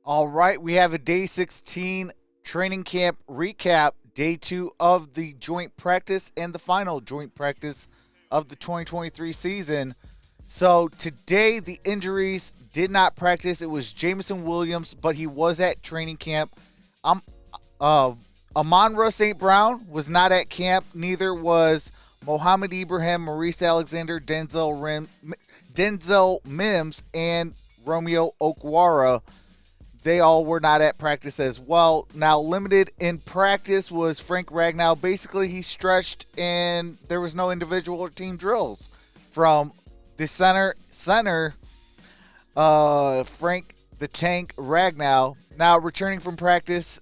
All right, we have a day 16 training camp recap, day 2 of the joint practice and the final joint practice of the 2023 season. So today the injuries did not practice. It was Jameson Williams, but he was at training camp. Amon-Ra St. Brown was not at camp. Neither was Mohamed Ibrahim, Maurice Alexander, Denzel Mims, and Romeo Okwara. They all were not at practice as well. Now, limited in practice was Frank Ragnow. Basically, he stretched and there was no individual or team drills from the center, Frank the Tank Ragnow. Now, returning from practice,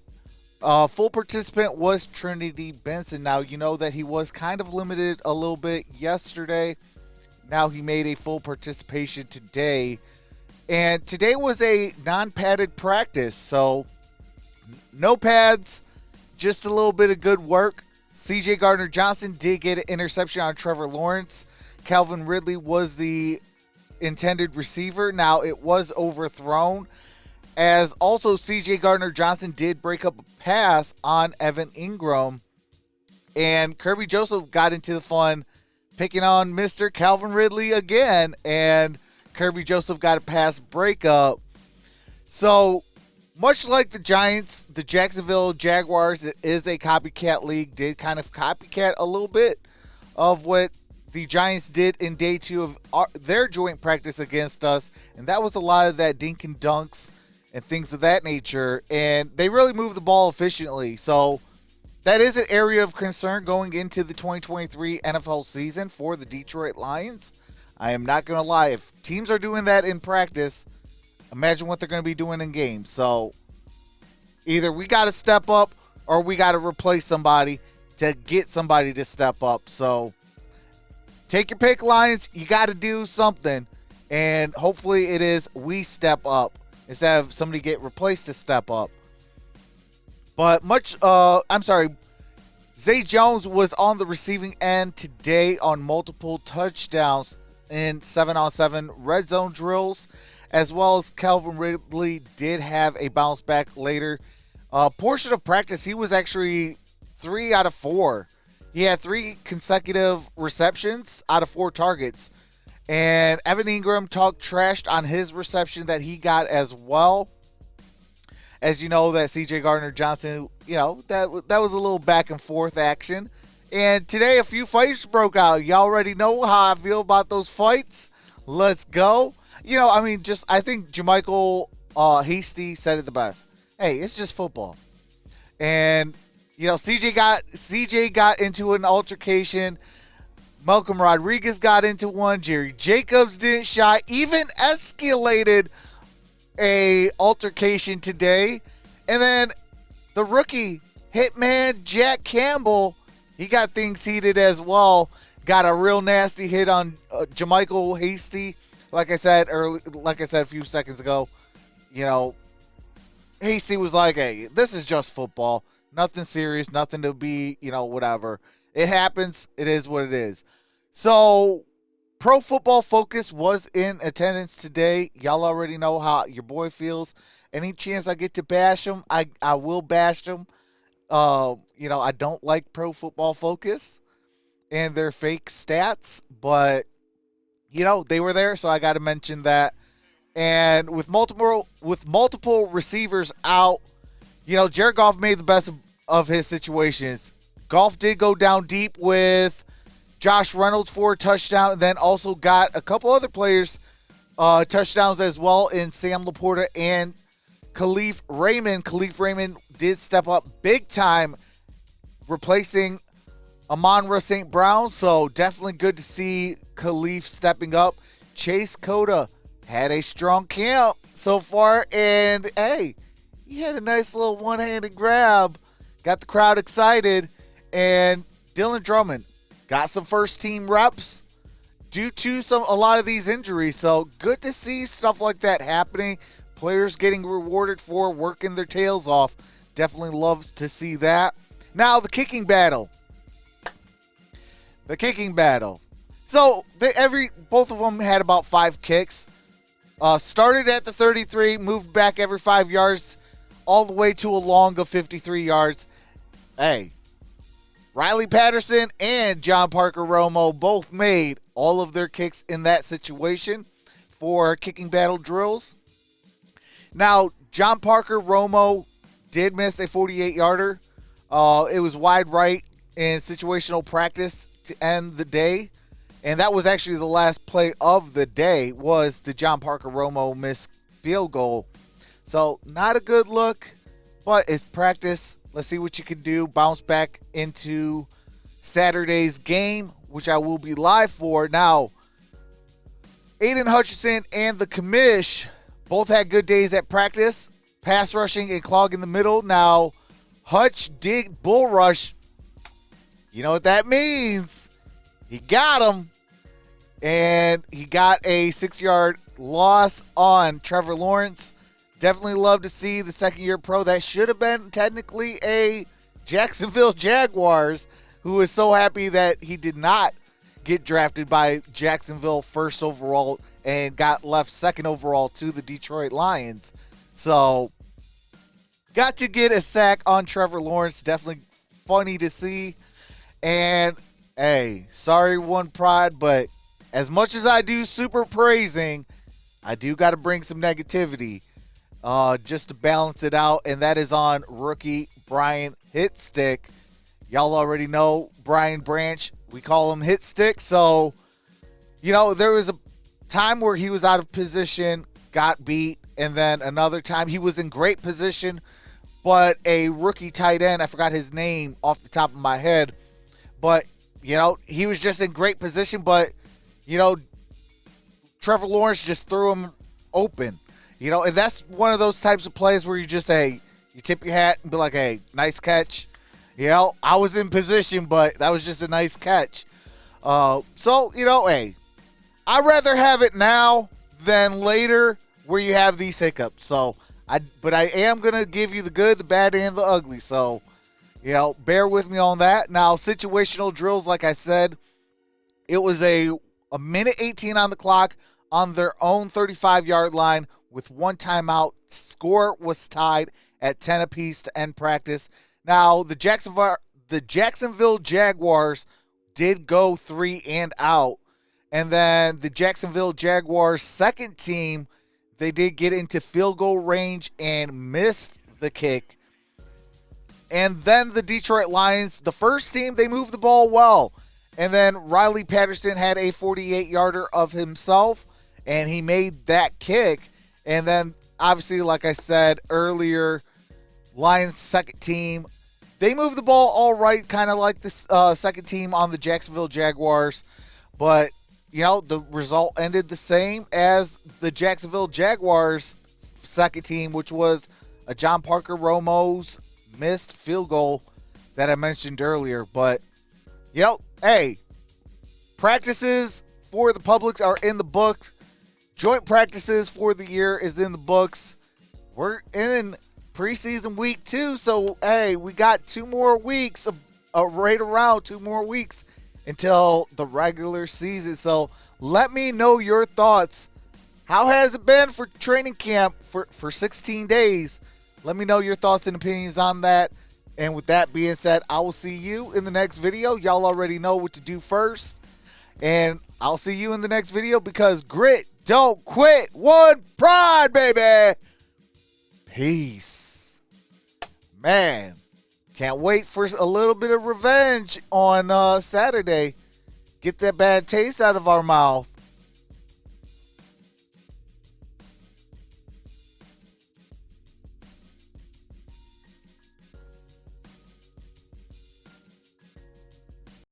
full participant was Trinity Benson. Now, you know that he was kind of limited a little bit yesterday. Now he made a full participation today. And today was a non-padded practice, so no pads, just a little bit of good work. C.J. Gardner-Johnson did get an interception on Trevor Lawrence. Calvin Ridley was the intended receiver. Now, it was overthrown, as also C.J. Gardner-Johnson did break up a pass on Evan Ingram. And Kirby Joseph got into the fun picking on Mr. Calvin Ridley again, and Kirby Joseph got a pass breakup. So, much like the Giants, the Jacksonville Jaguars is a copycat league. Did kind of copycat a little bit of what the Giants did in day 2 of their joint practice against us. And that was a lot of that dink and dunks and things of that nature. And they really moved the ball efficiently. So, that is an area of concern going into the 2023 NFL season for the Detroit Lions. I am not going to lie. If teams are doing that in practice, imagine what they're going to be doing in games. So either we got to step up or we got to replace somebody to get somebody to step up. So take your pick, Lions. You got to do something. And hopefully it is we step up instead of somebody get replaced to step up. But Zay Jones was on the receiving end today on multiple touchdowns in 7-on-7 red zone drills, as well as Calvin Ridley did have a bounce back later. Portion of practice, he was actually 3 out of 4. He had 3 consecutive receptions out of 4 targets. And Evan Ingram talked trashed on his reception that he got as well. As you know, that C.J. Gardner-Johnson, that was a little back and forth action. And today, a few fights broke out. You already know how I feel about those fights. Let's go. I think JaMycal Hasty said it the best. Hey, it's just football. And, CJ got into an altercation. Malcolm Rodriguez got into one. Jerry Jacobs didn't shy. Even escalated a altercation today. And then the rookie hitman Jack Campbell, he got things heated as well. Got a real nasty hit on JaMycal Hasty. Like I said a few seconds ago, Hasty was like, "Hey, this is just football. Nothing serious. Nothing to be, whatever. It happens. It is what it is." So, Pro Football Focus was in attendance today. Y'all already know how your boy feels. Any chance I get to bash him, I will bash him. I don't like Pro Football Focus and their fake stats, but they were there, so I got to mention that. And with multiple receivers out, Jared Goff made the best of his situations. Goff did go down deep with Josh Reynolds for a touchdown, and then also got a couple other players touchdowns as well in Sam Laporta and Khalif Raymond. Khalif Raymond did step up big time, replacing Amon-Ra St. Brown. So definitely good to see Khalif stepping up. Chase Cota had a strong camp so far. And, hey, he had a nice little one-handed grab. Got the crowd excited. And Dylan Drummond got some first-team reps due to a lot of these injuries. So good to see stuff like that happening. Players getting rewarded for working their tails off. Definitely loves to see that. Now, the kicking battle. So, both of them had about 5 kicks. Started at the 33, moved back every 5 yards, all the way to a long of 53 yards. Hey, Riley Patterson and John Parker Romo both made all of their kicks in that situation for kicking battle drills. Now, John Parker Romo did miss a 48-yarder. It was wide right in situational practice to end the day. And that was actually the last play of the day, was the John Parker Romo missed field goal. So not a good look, but it's practice. Let's see what you can do. Bounce back into Saturday's game, which I will be live for. Now, Aiden Hutchinson and the commish both had good days at practice, pass rushing and clogging the middle. Now, Hutch did bull rush. You know what that means. He got him. And he got a 6-yard loss on Trevor Lawrence. Definitely love to see the second-year pro. That should have been technically a Jacksonville Jaguars, who is so happy that he did not get drafted by Jacksonville first overall and got left second overall to the Detroit Lions. So, got to get a sack on Trevor Lawrence. Definitely funny to see. And, hey, sorry, One Pride, but as much as I do super praising, I do got to bring some negativity just to balance it out, and that is on rookie Brian Hitstick. Y'all already know Brian Branch. We call him Hitstick. So, you know, there was a time where he was out of position, got beat, and then another time he was in great position, but a rookie tight end, I forgot his name off the top of my head, but, you know, he was just in great position, but you know, Trevor Lawrence just threw him open. You know, and that's one of those types of plays where you just say, you tip your hat and be like, hey, nice catch. You know, I was in position, but that was just a nice catch. So, you know, hey, I'd rather have it now than later where you have these hiccups. So, but I am going to give you the good, the bad, and the ugly. So, you know, bear with me on that. Now, situational drills, like I said, it was a minute 18 on the clock on their own 35-yard line with one timeout. Score was tied at 10 apiece to end practice. Now, the Jacksonville Jaguars did go 3 and out. And then the Jacksonville Jaguars second team, they did get into field goal range and missed the kick. And then the Detroit Lions, the first team, they moved the ball well. And then Riley Patterson had a 48-yarder of himself, and he made that kick. And then, obviously, like I said earlier, Lions' second team, they moved the ball all right, kind of like the second team on the Jacksonville Jaguars. But, you know, the result ended the same as the Jacksonville Jaguars' second team, which was a John Parker Romo's missed field goal that I mentioned earlier. But, you know, hey, practices for the public are in the books. Joint practices for the year is in the books. We're in preseason week 2, so, hey, we got 2 more weeks, right around 2 more weeks until the regular season. So let me know your thoughts. How has it been for training camp for 16 days? Let me know your thoughts and opinions on that. And with that being said, I will see you in the next video. Y'all already know what to do first. And I'll see you in the next video because grit don't quit. One pride, baby. Peace. Man, can't wait for a little bit of revenge on Saturday. Get that bad taste out of our mouth.